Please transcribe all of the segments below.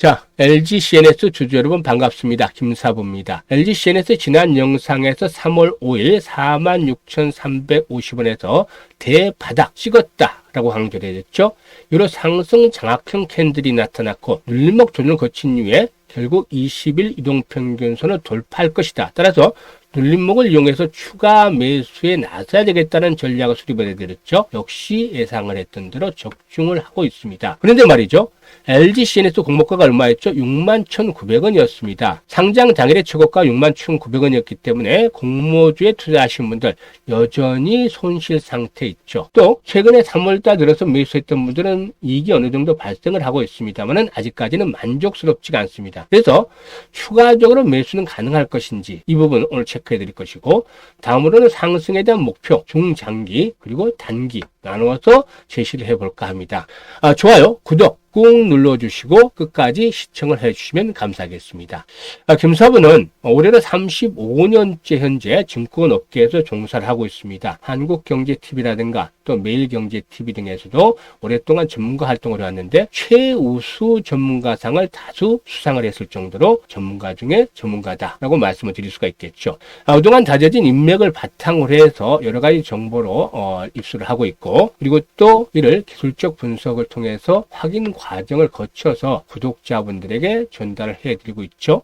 자, LG CNS 주주 여러분 반갑습니다. 김사부입니다. LG CNS 지난 영상에서 3월 5일 46,350원에서 대바닥 찍었다라고 강조했죠. 이로 상승 장악형 캔들이 나타났고 눌림목 조정을 거친 이후에 결국 20일 이동평균선을 돌파할 것이다. 따라서 눌림목을 이용해서 추가 매수에 나서야 되겠다는 전략을 수립을 해드렸죠. 역시 예상을 했던 대로 적중을 하고 있습니다. 그런데 말이죠. LG CNS 공모가가 얼마였죠? 61,900원이었습니다. 상장 당일의 최고가 61,900원이었기 때문에 공모주에 투자하신 분들 여전히 손실 상태 있죠. 또 최근에 3월달 들어서 매수했던 분들은 이익이 어느 정도 발생을 하고 있습니다만 아직까지는 만족스럽지가 않습니다. 그래서 추가적으로 매수는 가능할 것인지 이 부분 오늘 체크해 드릴 것이고, 다음으로는 상승에 대한 목표, 중장기 그리고 단기 나누어서 제시를 해볼까 합니다. 좋아요, 구독 꾹 눌러주시고 끝까지 시청을 해주시면 감사하겠습니다. 김사부는 올해로 35년째 현재 증권업계에서 종사를 하고 있습니다. 한국경제TV라든가 또 매일경제TV 등에서도 오랫동안 전문가 활동을 해왔는데 최우수 전문가상을 다수 수상을 했을 정도로 전문가 중에 전문가다라고 말씀을 드릴 수가 있겠죠. 그동안 다져진 인맥을 바탕으로 해서 여러 가지 정보로 입수를 하고 있고, 그리고 또 이를 기술적 분석을 통해서 확인 과정을 거쳐서 구독자분들에게 전달을 해드리고 있죠.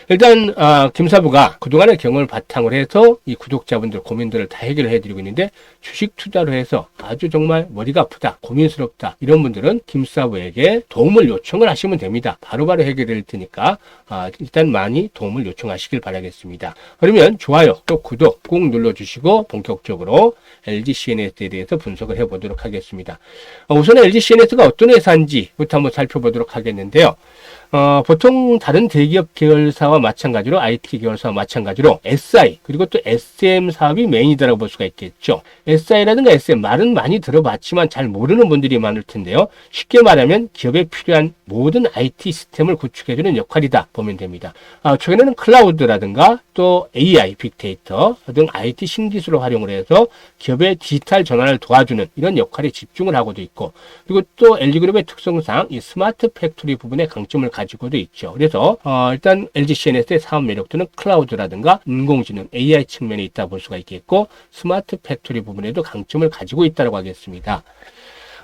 일단 김사부가 그동안의 경험을 바탕으로 해서 이 구독자분들 고민들을 다 해결을 해드리고 있는데, 주식 투자로 해서 아주 정말 머리가 아프다, 고민스럽다 이런 분들은 김사부에게 도움을 요청을 하시면 됩니다. 바로바로 해결될 테니까 일단 많이 도움을 요청하시길 바라겠습니다. 그러면 좋아요 또 구독 꾹 눌러주시고 본격적으로 LG CNS에 대해서 분석을 해보도록 하겠습니다. 우선 LG CNS가 어떤 회사인지부터 한번 살펴보도록 하겠는데요. 보통 다른 대기업 계열사와 마찬가지로 IT 계열사와 마찬가지로 SI 그리고 또 SM 사업이 메인이다라고 볼 수가 있겠죠. SI라든가 SM 말은 많이 들어봤지만 잘 모르는 분들이 많을 텐데요. 쉽게 말하면 기업에 필요한 모든 IT 시스템을 구축해주는 역할이다 보면 됩니다. 최근에는 클라우드라든가 또 AI, 빅데이터 등 IT 신기술을 활용을 해서 기업의 디지털 전환을 도와주는 이런 역할에 집중을 하고도 있고, 그리고 또 LG그룹의 특성상 이 스마트 팩토리 부분에 강점을 가지고도 있죠. 그래서 일단 LG CNS의 사업 매력도는 클라우드라든가 인공지능, AI 측면에 있다 볼 수가 있겠고, 스마트 팩토리 부분에도 강점을 가지고 있다고 하겠습니다.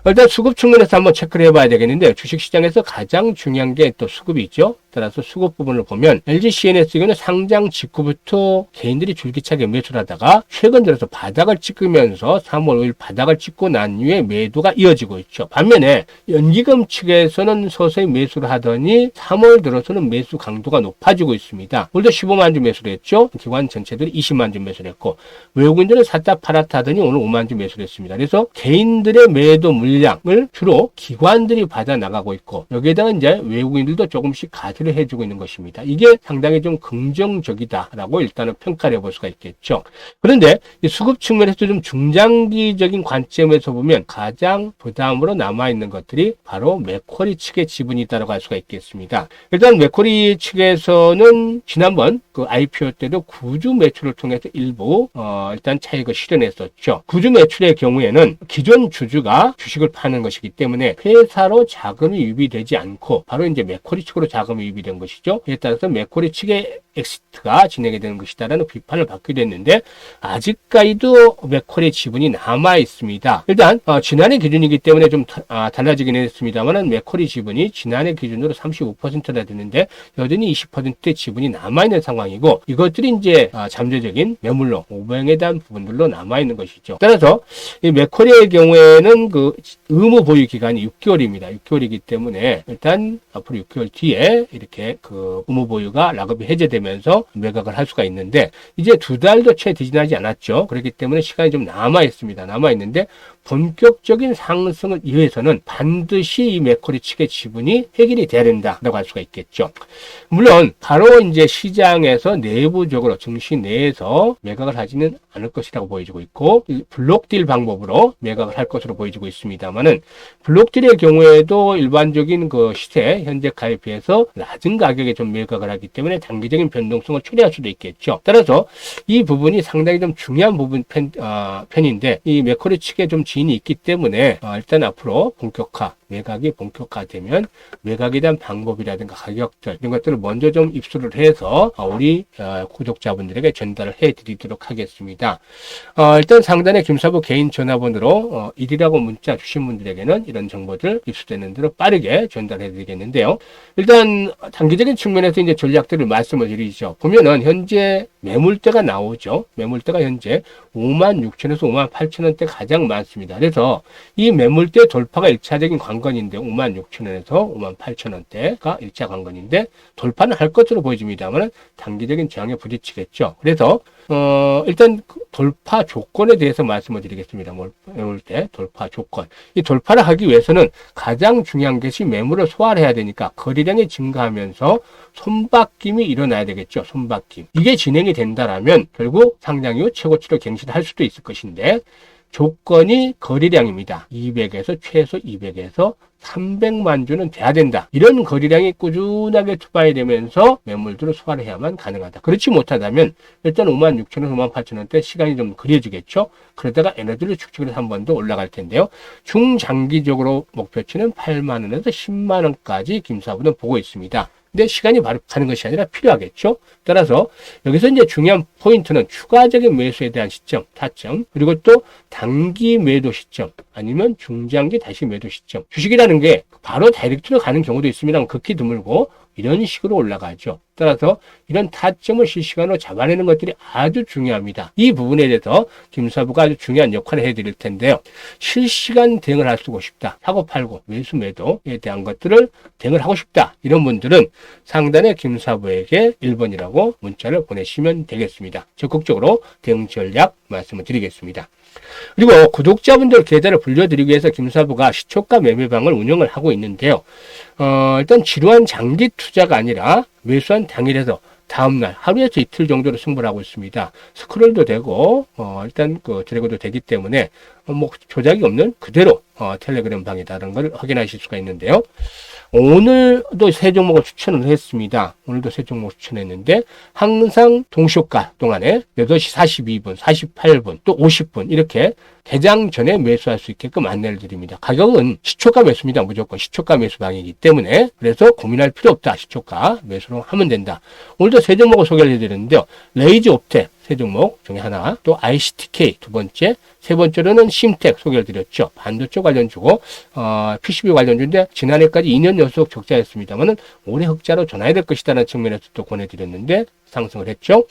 일단 수급 측면에서 한번 체크를 해봐야 되겠는데, 주식시장에서 가장 중요한 게 또 수급이 있죠. 따라서 수급 부분을 보면 LG CNS는 상장 직후부터 개인들이 줄기차게 매수를 하다가 최근 들어서 바닥을 찍으면서 3월 5일 바닥을 찍고 난 이후에 매도가 이어지고 있죠. 반면에 연기금 측에서는 서서히 매수를 하더니 3월 들어서는 매수 강도가 높아지고 있습니다. 오늘도 15만 주 매수를 했죠. 기관 전체들이 20만 주 매수를 했고, 외국인들은 샀다 팔았다 하더니 오늘 5만 주 매수를 했습니다. 그래서 개인들의 매도 물량을 주로 기관들이 받아 나가고 있고, 여기에다가 이제 외국인들도 조금씩 가지를 해주고 있는 것입니다. 이게 상당히 좀 긍정적이다라고 일단은 평가를 해볼 수가 있겠죠. 그런데 이 수급 측면에서 좀 중장기적인 관점에서 보면 가장 부담으로 남아있는 것들이 바로 맥쿼리 측의 지분이다라고 할 수가 있겠습니다. 일단 맥쿼리 측에서는 지난번 그 IPO 때도 구주 매출을 통해서 일부 일단 차익을 실현했었죠. 구주 매출의 경우에는 기존 주주가 주식을 파는 것이기 때문에 회사로 자금이 유입되지 않고 바로 이제 맥쿼리 측으로 자금이 유입된 것이죠. 이에 따라서 맥쿼리 측의 엑시트가 진행이 되는 것이다라는 비판을 받기도 했는데, 아직까지도 맥쿼리 지분이 남아 있습니다. 일단 지난해 기준이기 때문에 좀 달라지긴 했습니다만 맥쿼리 지분이 지난해 기준으로 35%나 되는데 여전히 20%의 지분이 남아 있는 상황이고, 이것들이 이제 잠재적인 매물로 오병에 대한 부분들로 남아 있는 것이죠. 따라서 이 맥쿼리의 경우에는 그 의무 보유 기간이 6개월입니다. 6개월이기 때문에 일단 앞으로 6개월 뒤에 이렇게 그 의무 보유가 락업이 해제되면서 매각을 할 수가 있는데, 이제 2달도 채 지나지 않았죠. 그렇기 때문에 시간이 좀 남아 있습니다. 남아 있는데 본격적인 상승을 위해서는 반드시 이 맥쿼리 측의 지분이 해결이 돼야 된다라고 할 수가 있겠죠. 물론 바로 이제 시장에서 내부적으로 증시 내에서 매각을 하지는 않을 것이라고 보여지고 있고, 블록딜 방법으로 매각을 할 것으로 보여지고 있습니다만은, 블록딜의 경우에도 일반적인 그 시세 현재가에 비해서 낮은 가격에 좀 매각을 하기 때문에 단기적인 변동성을 초래할 수도 있겠죠. 따라서 이 부분이 상당히 좀 중요한 편인데, 이 맥쿼리 측에 좀 지인이 있기 때문에 일단 앞으로 본격화 매각이 본격화되면 매각에 대한 방법이라든가 가격들 이런 것들을 먼저 좀 입수를 해서 우리 구독자분들에게 전달을 해드리도록 하겠습니다. 일단 상단에 김사부 개인 전화번호로 1이라고 문자 주신 분들에게는 이런 정보들 입수되는 대로 빠르게 전달해 드리겠는데요. 일단 단기적인 측면에서 이제 전략들을 말씀을 드리죠. 보면은 현재 매물대가 나오죠. 매물대가 현재 56,000에서 58,000원대 가장 많습니다. 그래서 이 매물대 돌파가 1차적인 관건인데 56,000원에서 58,000원대가 1차 관건인데 돌파는 할 것으로 보여집니다만 단기적인 저항에 부딪히겠죠. 그래서 일단 돌파 조건에 대해서 말씀을 드리겠습니다. 매물대 돌파 조건. 이 돌파를 하기 위해서는 가장 중요한 것이 매물을 소화를 해야 되니까 거래량이 증가하면서 손바뀜이 일어나야 되겠죠. 손바뀜. 이게 진행이 된다라면 결국 상장 이후 최고치로 갱신할 수도 있을 것인데 조건이 거래량입니다. 200에서 최소 200에서 300만 주는 돼야 된다. 이런 거래량이 꾸준하게 투입이 되면서 매물들을 소화를 해야만 가능하다. 그렇지 못하다면 일단 56,000원, 58,000원대 시간이 좀 그려지겠죠. 그러다가 에너지를 축적해서 한 번 더 올라갈 텐데요. 중장기적으로 목표치는 8만 원에서 10만 원까지 김사부는 보고 있습니다. 근데 시간이 바로 가는 것이 아니라 필요하겠죠. 따라서 여기서 이제 중요한 포인트는 추가적인 매수에 대한 시점, 타점, 그리고 또 단기 매도 시점, 아니면 중장기 다시 매도 시점. 주식이라는 게 바로 다이렉트로 가는 경우도 있습니다. 극히 드물고 이런 식으로 올라가죠. 따라서 이런 타점을 실시간으로 잡아내는 것들이 아주 중요합니다. 이 부분에 대해서 김사부가 아주 중요한 역할을 해드릴 텐데요. 실시간 대응을 할 수 있고 싶다. 사고 팔고 매수 매도에 대한 것들을 대응을 하고 싶다. 이런 분들은 상단에 김사부에게 1번이라고 문자를 보내시면 되겠습니다. 적극적으로 대응 전략 말씀을 드리겠습니다. 그리고 구독자분들 계좌를 불려드리기 위해서 김사부가 시초가 매매방을 운영을 하고 있는데요. 일단 지루한 장기 투자가 아니라 매수한 당일에서 다음날 하루에서 이틀 정도로 승부를 하고 있습니다. 스크롤도 되고 일단 그 드래그도 되기 때문에 조작이 없는 그대로 텔레그램 방이다라는 걸 확인하실 수가 있는데요. 오늘도 세 종목을 추천을 했습니다. 오늘도 세 종목 추천했는데 항상 동시효과 동안에 8시 42분, 48분, 또 50분 이렇게 개장 전에 매수할 수 있게끔 안내를 드립니다. 가격은 시초가 매수입니다. 무조건 시초가 매수방이기 때문에 그래서 고민할 필요 없다. 시초가 매수로 하면 된다. 오늘도 세 종목을 소개를 해드렸는데요. 레이즈 옵텍 세 종목 중에 하나, 또 ICTK 두 번째, 세 번째로는 심텍 소개를 드렸죠. 반도체 관련주고 PCB 관련주인데 지난해까지 2년 연속 적자였습니다만은 올해 흑자로 전환해야 될 것이다라는 측면에서 또 권해드렸는데 상승을 했죠.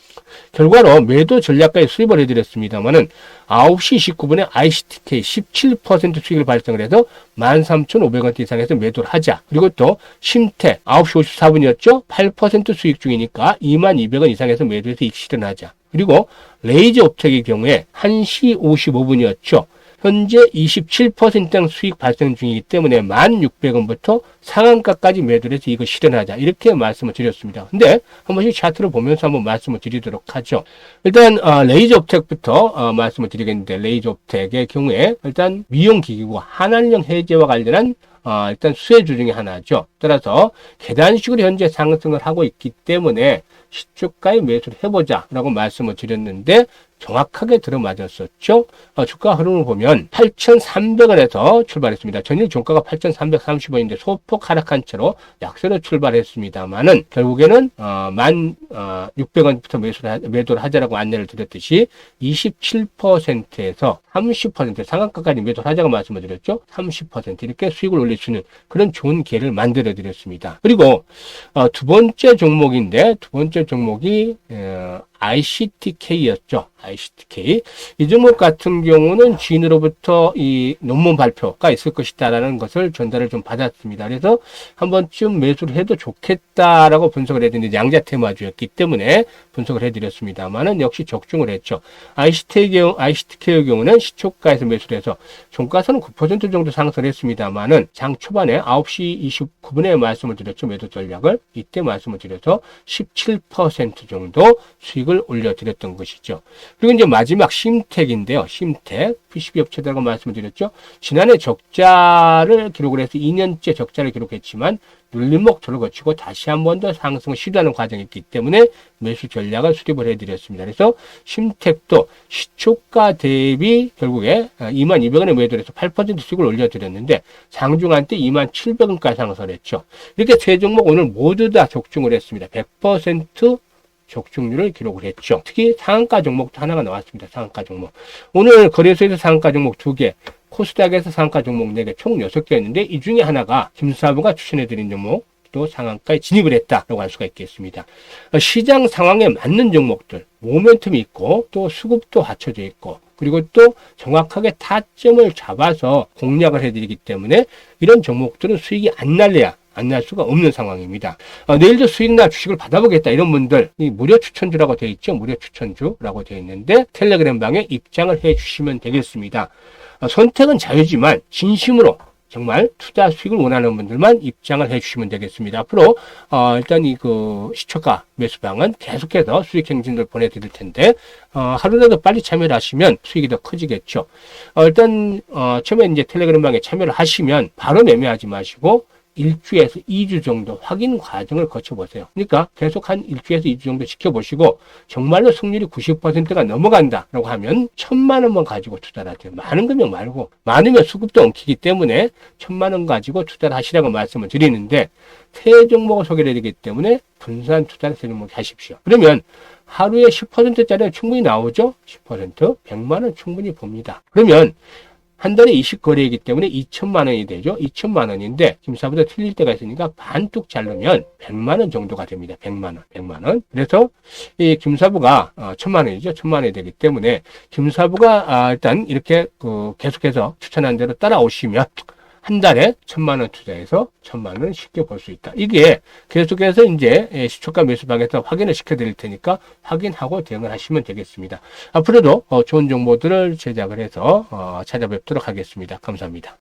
결과로 매도 전략까지 수입을 해드렸습니다만은 9시 29분에 ICTK 17% 수익을 발생을 해서 13,500원대 이상에서 매도를 하자. 그리고 또 심텍 9시 54분이었죠. 8% 수익 중이니까 22,200원 이상에서 매도해서 이익 실현하자. 그리고 레이즈 옵텍의 경우에 1시 55분이었죠. 현재 27%당 수익 발생 중이기 때문에 1,600원부터 상한가까지 매도를 해서 이거 실현하자. 이렇게 말씀을 드렸습니다. 근데 한 번씩 차트를 보면서 한번 말씀을 드리도록 하죠. 일단 레이저 옵텍부터 말씀을 드리겠는데 레이저 옵텍의 경우에 일단 미용기기고 한한령 해제와 관련한 일단 수혜주 중에 하나죠. 따라서 계단식으로 현재 상승을 하고 있기 때문에 시초가에 매수를 해보자 라고 말씀을 드렸는데 정확하게 들어맞았었죠. 주가 흐름을 보면 8,300원에서 출발했습니다. 전일 종가가 8,330원인데 소폭 하락한 채로 약세로 출발했습니다만은 결국에는 1,600원부터 매도를 하자라고 안내를 드렸듯이 27%에서 30% 상한가까지 매도를 하자고 말씀을 드렸죠. 30% 이렇게 수익을 올릴 수 있는 그런 좋은 기회를 만들어 드렸습니다. 그리고 두 번째 종목인데 두 번째 종목이 ICTK였죠. ICTK. 이 종목 같은 경우는 지인으로부터 이 논문 발표가 있을 것이다라는 것을 전달을 좀 받았습니다. 그래서 한 번쯤 매수를 해도 좋겠다라고 분석을 해드렸는데 양자 테마주였기 때문에 분석을 해드렸습니다만은 역시 적중을 했죠. ICTK의 경우는 시초가에서 매수를 해서 종가선은 9% 정도 상승했습니다만은 장 초반에 9시 29분에 말씀을 드렸죠. 매도 전략을 이때 말씀을 드려서 17% 정도 수익을 올려드렸던 것이죠. 그리고 이제 마지막 심텍인데요. 심텍, PCB 업체라고 말씀을 드렸죠. 지난해 적자를 기록을 해서 2년째 적자를 기록했지만 눌림목조를 거치고 다시 한 번 더 상승을 시도하는 과정이 있기 때문에 매수 전략을 수립을 해드렸습니다. 그래서 심택도 시초가 대비 결국에 22,200원에 매도를 해서 8% 수익을 올려드렸는데 장중한 때 27,700원까지 상승을 했죠. 이렇게 세 종목 오늘 모두 다 적중을 했습니다. 100% 적중률을 기록을 했죠. 특히 상한가 종목도 하나가 나왔습니다. 상한가 종목. 오늘 거래소에서 상한가 종목 2개, 코스닥에서 상한가 종목 4개, 총 6개였는데 이 중에 하나가 김사부가 추천해드린 종목, 또 상한가에 진입을 했다라고 할 수가 있겠습니다. 시장 상황에 맞는 종목들, 모멘텀이 있고 또 수급도 받쳐져 있고 그리고 또 정확하게 타점을 잡아서 공략을 해드리기 때문에 이런 종목들은 수익이 안 날 수가 없는 상황입니다. 내일도 수익날 주식을 받아보겠다 이런 분들 이 무료 추천주라고 되어 있죠. 무료 추천주라고 되어 있는데 텔레그램 방에 입장을 해 주시면 되겠습니다. 선택은 자유지만 진심으로 정말 투자 수익을 원하는 분들만 입장을 해 주시면 되겠습니다. 앞으로 일단 시초가 매수방은 계속해서 수익 행진을 보내드릴 텐데 하루라도 빨리 참여를 하시면 수익이 더 커지겠죠. 일단 처음에 이제 텔레그램 방에 참여를 하시면 바로 매매하지 마시고 1주에서 2주 정도 확인 과정을 거쳐보세요. 그러니까 계속 한 1주에서 2주 정도 지켜보시고 정말로 승률이 90%가 넘어간다라고 하면 1,000만 원만 가지고 투자를 하세요. 많은 금액 말고 많으면 수급도 엉키기 때문에 1,000만 원 가지고 투자를 하시라고 말씀을 드리는데 세 종목을 소개를 해드리기 때문에 분산 투자를 세 종목 하십시오. 그러면 하루에 10%짜리가 충분히 나오죠? 10%, 100만 원 충분히 봅니다. 그러면 한 달에 20거래이기 때문에 2,000만 원이 되죠. 2,000만 원인데 김사보다 틀릴 때가 있으니까 반뚝 자르면 100만 원 정도가 됩니다. 100만 원. 그래서 이 김사부가 1,000만 원이죠. 1,000만 원이 되기 때문에 김사부가 일단 이렇게 계속해서 추천한 대로 따라오시면 한 달에 1,000만 원 투자해서 1,000만 원 쉽게 벌 수 있다. 이게 계속해서 이제 시초가 매수방에서 확인을 시켜드릴 테니까 확인하고 대응을 하시면 되겠습니다. 앞으로도 좋은 정보들을 제작을 해서 찾아뵙도록 하겠습니다. 감사합니다.